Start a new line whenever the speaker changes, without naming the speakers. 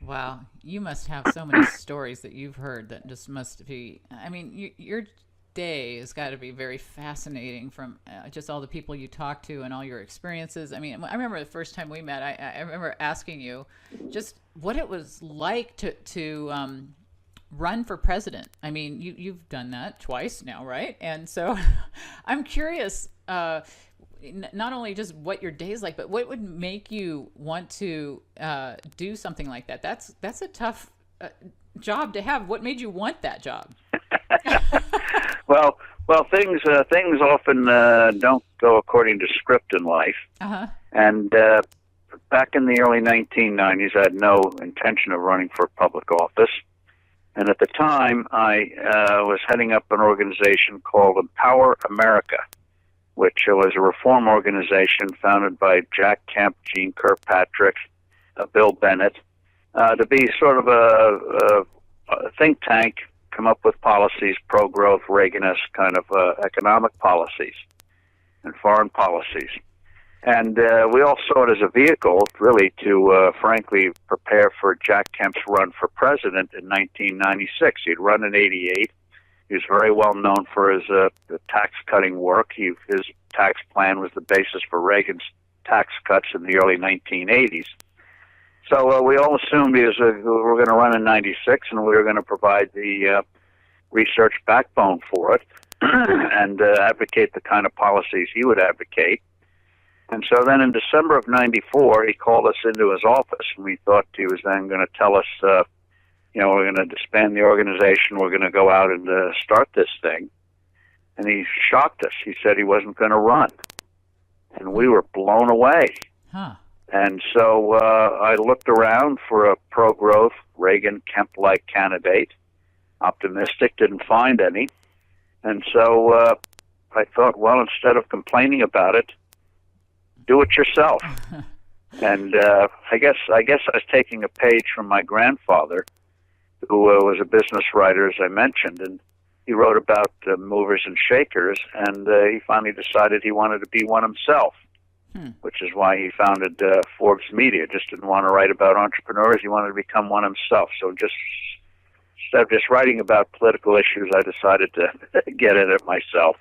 Wow, you must have so many stories that you've heard that just must be. I mean, your day has got to be very fascinating from just all the people you talk to and all your experiences. I mean, I remember the first time we met, I remember asking you just what it was like to run for president. I mean, you've done that twice now, right? And so I'm curious. Not only just what your day is like, but what would make you want to do something like that? That's a tough job to have. What made you want that job?
Well, things often don't go according to script in life.
Uh-huh.
And back in the early 1990s, I had no intention of running for public office. And at the time, I was heading up an organization called Empower America, which was a reform organization founded by Jack Kemp, Gene Kirkpatrick, Bill Bennett, to be sort of a think tank, come up with policies, pro-growth, Reaganist kind of economic policies and foreign policies. And we all saw it as a vehicle, really, to, frankly, prepare for Jack Kemp's run for president in 1996. He'd run in 88. He was very well known for his tax-cutting work. His tax plan was the basis for Reagan's tax cuts in the early 1980s. So we all assumed we were going to run in 96, and we were going to provide the research backbone for it and advocate the kind of policies he would advocate. And so then in December of 94, he called us into his office, and we thought he was then going to tell us, we're going to disband the organization, we're going to go out and start this thing. And he shocked us. He said he wasn't going to run. And we were blown away.
Huh.
And so I looked around for a pro-growth, Reagan, Kemp-like candidate. Optimistic, didn't find any. And so I thought, well, instead of complaining about it, do it yourself. And I guess I was taking a page from my grandfather, who was a business writer, as I mentioned, and he wrote about movers and shakers, and he finally decided he wanted to be one himself, which is why he founded Forbes Media. Just didn't want to write about entrepreneurs, he wanted to become one himself. So instead of just writing about political issues, I decided to get in it myself.